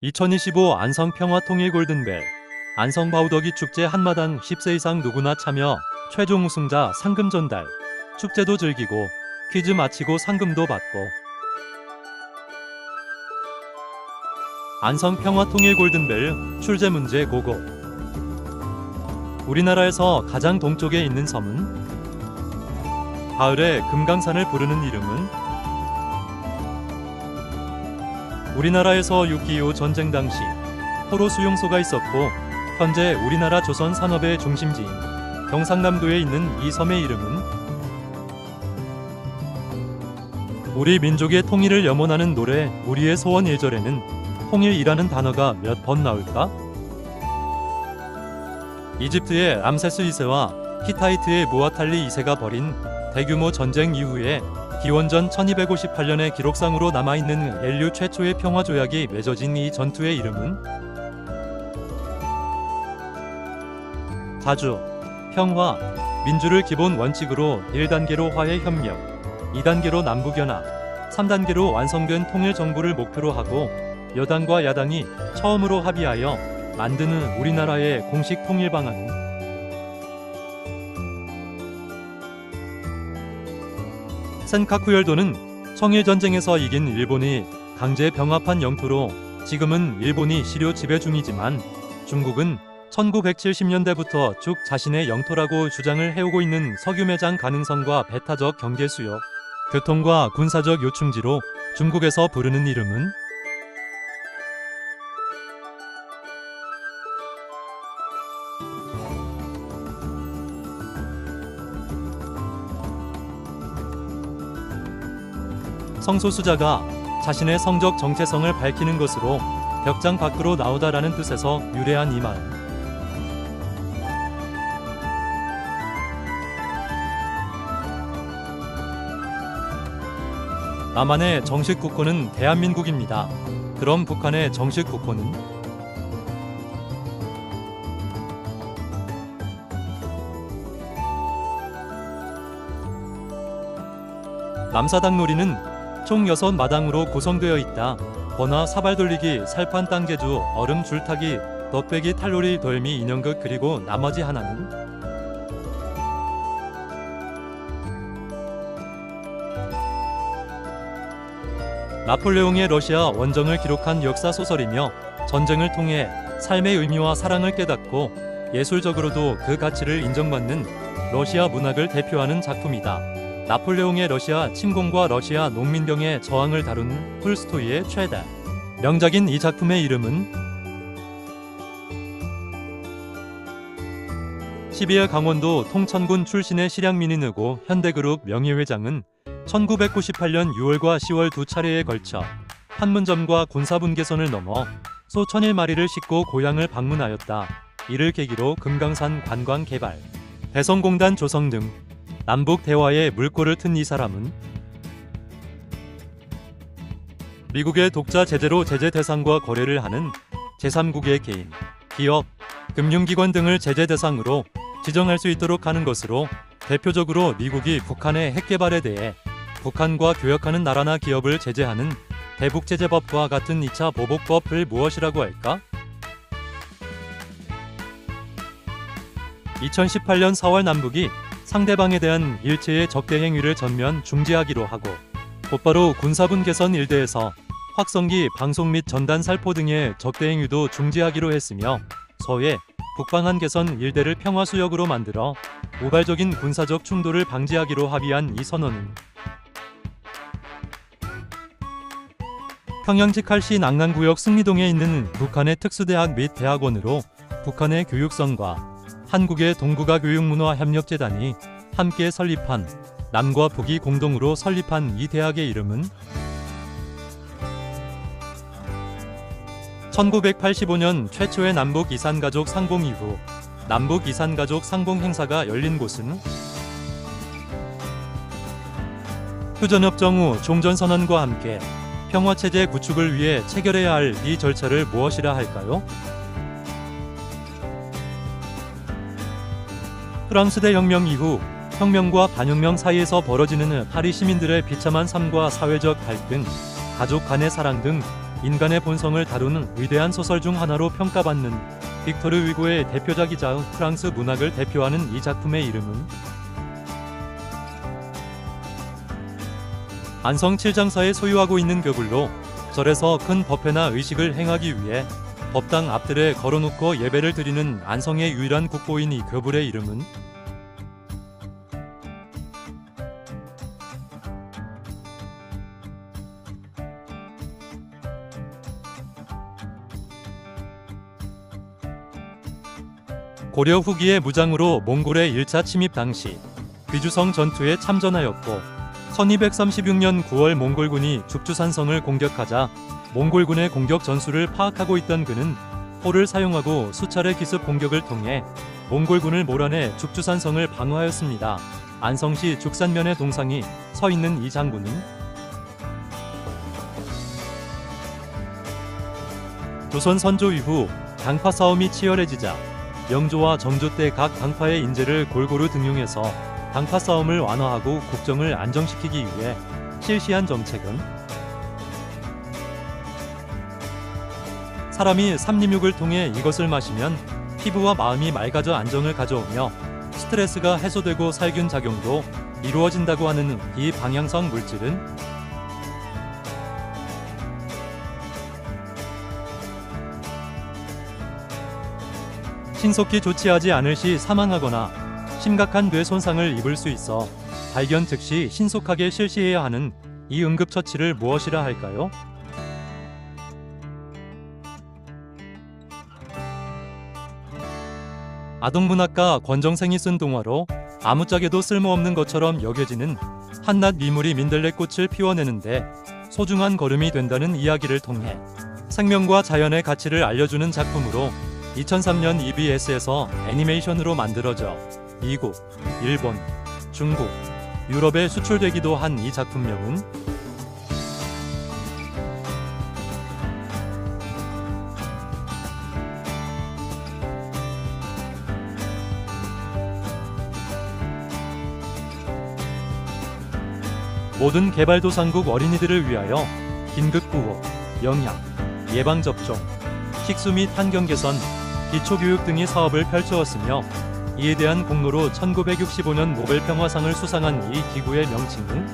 2025 안성 평화통일 골든벨 안성 바우더기 축제 한마당 10세 이상 누구나 참여 최종 우승자 상금 전달 축제도 즐기고 퀴즈 마치고 상금도 받고 안성 평화통일 골든벨 출제 문제 고고. 우리나라에서 가장 동쪽에 있는 섬은? 가을에 금강산을 부르는 이름은? 우리나라에서 6.25 전쟁 당시 포로 수용소가 있었고 현재 우리나라 조선 산업의 중심지인 경상남도에 있는 이 섬의 이름은? 우리 민족의 통일을 염원하는 노래 우리의 소원 1절에는 통일이라는 단어가 몇 번 나올까? 이집트의 람세스 2세와 히타이트의 무아탈리 2세가 벌인 대규모 전쟁 이후에 기원전 1258년의 기록상으로 남아있는 인류 최초의 평화조약이 맺어진 이 전투의 이름은? 자주, 평화, 민주를 기본 원칙으로 1단계로 화해 협력, 2단계로 남북연합, 3단계로 완성된 통일정부를 목표로 하고 여당과 야당이 처음으로 합의하여 만드는 우리나라의 공식 통일 방안은? 센카쿠 열도는 청일전쟁에서 이긴 일본이 강제 병합한 영토로 지금은 일본이 실효 지배 중이지만 중국은 1970년대부터 쭉 자신의 영토라고 주장을 해오고 있는 석유 매장 가능성과 배타적 경제 수요, 교통과 군사적 요충지로 중국에서 부르는 이름은? 성소수자가 자신의 성적 정체성을 밝히는 것으로 벽장 밖으로 나오다라는 뜻에서 유래한 이 말. 남한의 정식 국호는 대한민국입니다. 그럼 북한의 정식 국호는? 남사당놀이는 총 6마당으로 구성되어 있다. 번화, 사발돌리기, 살판, 땅제주, 얼음, 줄타기, 덧배기, 탈놀이, 돌미, 인형극 그리고 나머지 하나는? 나폴레옹의 러시아 원정을 기록한 역사소설이며 전쟁을 통해 삶의 의미와 사랑을 깨닫고 예술적으로도 그 가치를 인정받는 러시아 문학을 대표하는 작품이다. 나폴레옹의 러시아 침공과 러시아 농민병의 저항을 다룬 톨스토이의 최다 명작인 이 작품의 이름은? 시비아 강원도 통천군 출신의 실향민이누고 현대그룹 명예회장은 1998년 6월과 10월 두 차례에 걸쳐 판문점과 군사분계선을 넘어 소 1000마리를 싣고 고향을 방문하였다. 이를 계기로 금강산 관광 개발, 대성공단 조성 등 남북 대화에 물꼬를 튼 이 사람은? 미국의 독자 제재로 제재 대상과 거래를 하는 제3국의 개인, 기업, 금융기관 등을 제재 대상으로 지정할 수 있도록 하는 것으로 대표적으로 미국이 북한의 핵개발에 대해 북한과 교역하는 나라나 기업을 제재하는 대북제재법과 같은 2차 보복법을 무엇이라고 할까? 2018년 4월 남북이 상대방에 대한 일체의 적대 행위를 전면 중지하기로 하고 곧바로 군사분계선 일대에서 확성기, 방송 및 전단 살포 등의 적대 행위도 중지하기로 했으며 서해, 북방한계선 일대를 평화수역으로 만들어 우발적인 군사적 충돌을 방지하기로 합의한 이 선언은? 평양직할시 낙난구역 승리동에 있는 북한의 특수대학 및 대학원으로 북한의 교육성과 한국의 동북아 교육문화협력재단이 함께 설립한 남과 북이 공동으로 설립한 이 대학의 이름은? 1985년 최초의 남북 이산가족 상봉 이후 남북 이산가족 상봉 행사가 열린 곳은? 휴전협정 후 종전선언과 함께 평화체제 구축을 위해 체결해야 할 이 절차를 무엇이라 할까요? 프랑스 대혁명 이후 혁명과 반혁명 사이에서 벌어지는 파리 시민들의 비참한 삶과 사회적 갈등, 가족 간의 사랑 등 인간의 본성을 다루는 위대한 소설 중 하나로 평가받는 빅토르 위고의 대표작이자 프랑스 문학을 대표하는 이 작품의 이름은 안성 칠장사에 소유하고 있는 교불로 절에서 큰 법회나 의식을 행하기 위해 법당 앞들에 걸어놓고 예배를 드리는 안성의 유일한 국보인 이 교불의 이름은 고려 후기의 무장으로 몽골의 1차 침입 당시 귀주성 전투에 참전하였고 1236년 9월 몽골군이 죽주산성을 공격하자 몽골군의 공격 전술을 파악하고 있던 그는 포를 사용하고 수차례 기습 공격을 통해 몽골군을 몰아내 죽주산성을 방어하였습니다. 안성시 죽산면의 동상이 서 있는 이 장군은 조선 선조 이후 당파 싸움이 치열해지자 영조와 정조 때 각 당파의 인재를 골고루 등용해서 당파 싸움을 완화하고 국정을 안정시키기 위해 실시한 정책은 사람이 삼림육을 통해 이것을 마시면 피부와 마음이 맑아져 안정을 가져오며 스트레스가 해소되고 살균 작용도 이루어진다고 하는 이 방향성 물질은 신속히 조치하지 않을 시 사망하거나 심각한 뇌 손상을 입을 수 있어 발견 즉시 신속하게 실시해야 하는 이 응급처치를 무엇이라 할까요? 아동문학가 권정생이 쓴 동화로 아무짝에도 쓸모없는 것처럼 여겨지는 한낱 미물이 민들레꽃을 피워내는데 소중한 걸음이 된다는 이야기를 통해 생명과 자연의 가치를 알려주는 작품으로 2003년 EBS에서 애니메이션으로 만들어져 미국, 일본, 중국, 유럽에 수출되기도 한 이 작품명은 모든 개발도상국 어린이들을 위하여 긴급구호, 영양, 예방접종, 식수 및 환경 개선, 기초교육 등의 사업을 펼쳐왔으며 이에 대한 공로로 1965년 노벨평화상을 수상한 이 기구의 명칭은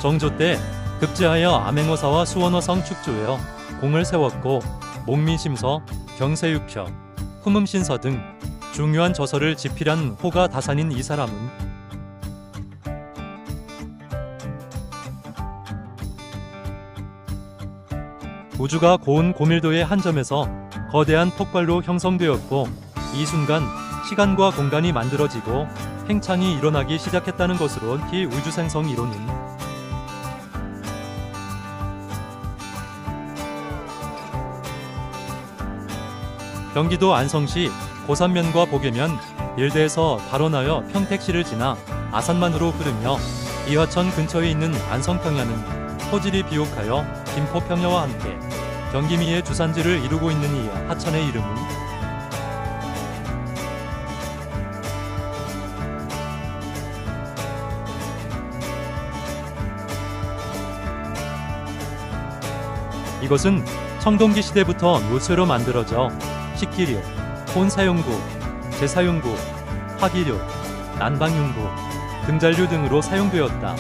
정조 때 급제하여 암행어사와 수원어성 축조하여 공을 세웠고 목민심서, 경세육표, 후문신서 등 중요한 저서를 집필한 호가 다산인 이 사람은 우주가 고온 고밀도의 한 점에서 거대한 폭발로 형성되었고 이 순간 시간과 공간이 만들어지고 팽창이 일어나기 시작했다는 것으로 기 우주생성 이론은 경기도 안성시 고산면과 보계면 일대에서 발원하여 평택시를 지나 아산만으로 흐르며 이화천 근처에 있는 안성평야는 토질이 비옥하여 김포평야와 함께 경기미의 주산지를 이루고 있는 이 하천의 이름은 이것은 청동기 시대부터 노쇠로 만들어져 식기류, 혼사용구, 제사용구, 화기류, 난방용구, 등잔류 등으로 사용되었다.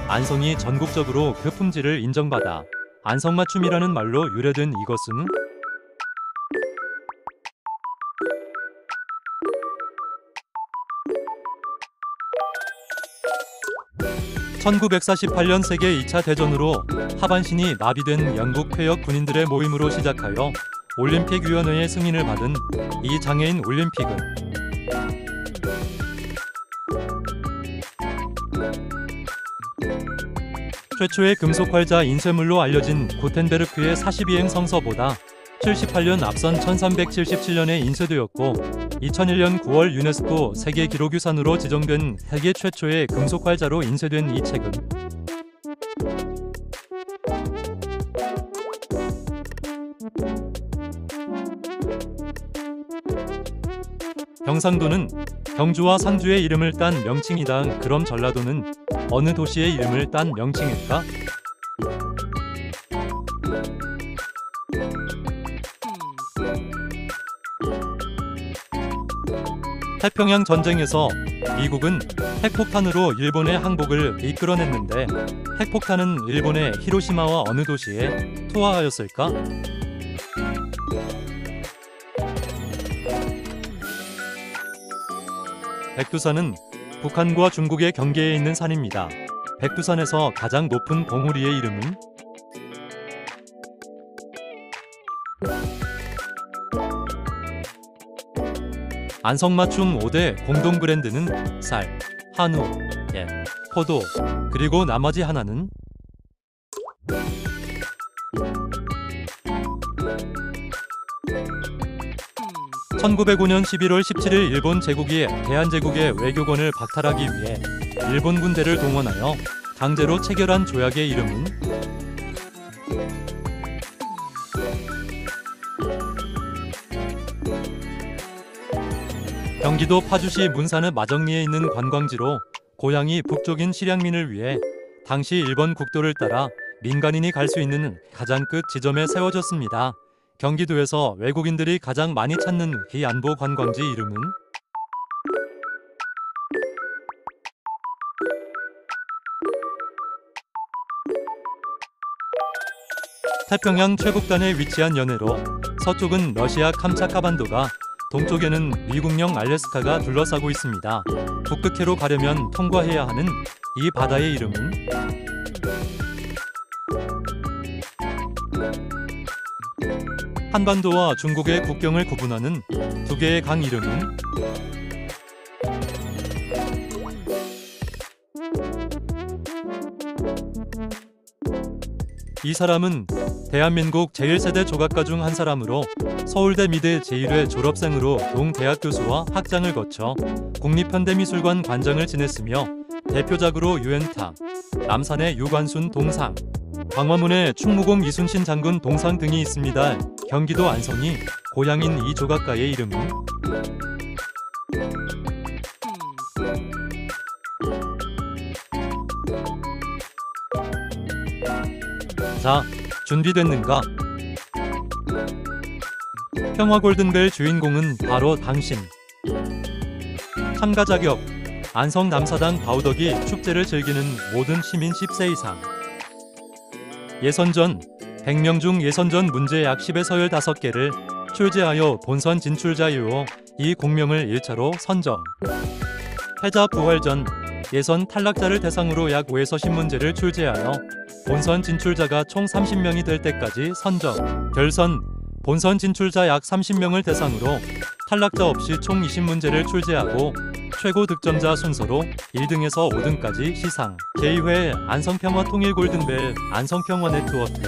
안성이 전국적으로 그 품질을 인정받아 안성맞춤이라는 말로 유래된 이것은 1948년 세계 2차 대전으로 하반신이 마비된 영국 쾌역 군인들의 모임으로 시작하여 올림픽위원회의 승인을 받은 이 장애인 올림픽은 최초의 금속활자 인쇄물로 알려진 구텐베르크의 42행 성서보다 78년 앞선 1377년에 인쇄되었고 2001년 9월 유네스코 세계기록유산으로 지정된 세계 최초의 금속활자로 인쇄된 이 책은 경상도는 경주와 상주의 이름을 딴 명칭이다. 그럼 전라도는 어느 도시의 이름을 딴 명칭일까? 태평양 전쟁에서 미국은 핵폭탄으로 일본의 항복을 이끌어냈는데 핵폭탄은 일본의 히로시마와 어느 도시에 투하하였을까? 백두산은 북한과 중국의 경계에 있는 산입니다. 백두산에서 가장 높은 봉우리의 이름은? 안성맞춤 5대 공동 브랜드는 쌀, 한우, 예, 포도, 그리고 나머지 하나는? 1905년 11월 17일 일본 제국이 대한제국의 외교권을 박탈하기 위해 일본 군대를 동원하여 강제로 체결한 조약의 이름은? 경기도 파주시 문산의 마정리에 있는 관광지로 고향이 북쪽인 실향민을 위해 당시 일본 국도를 따라 민간인이 갈 수 있는 가장 끝 지점에 세워졌습니다. 경기도에서 외국인들이 가장 많이 찾는 이 안보 관광지 이름은? 태평양 최북단에 위치한 연해로 서쪽은 러시아 캄차카반도가, 동쪽에는 미국령 알래스카가 둘러싸고 있습니다. 북극해로 가려면 통과해야 하는 이 바다의 이름은? 한반도와 중국의 국경을 구분하는 두 개의 강 이름은? 이 사람은 대한민국 제1세대 조각가 중 한 사람으로 서울대 미대 제1회 졸업생으로 동대학 교수와 학장을 거쳐 국립현대미술관 관장을 지냈으며 대표작으로 유엔타, 남산의 유관순 동상, 광화문의 충무공 이순신 장군 동상 등이 있습니다. 경기도 안성이 고향인 이 조각가의 이름은? 자, 준비됐는가? 평화 골든벨 주인공은 바로 당신. 참가 자격: 안성 남사당 바우덕이 축제를 즐기는 모든 시민 10세 이상. 예선전: 100명 중 예선전 문제 약 10에서 15개를 출제하여 본선 진출자유로 이 공명을 1차로 선정. 패자 부활전: 예선 탈락자를 대상으로 약 5에서 10문제를 출제하여 본선 진출자가 총 30명이 될 때까지 선정. 결선: 본선 진출자 약 30명을 대상으로 탈락자 없이 총 20문제를 출제하고 최고 득점자 순서로 1등에서 5등까지 시상. 제2회 안성평화 통일 골든벨 안성평화 네트워크.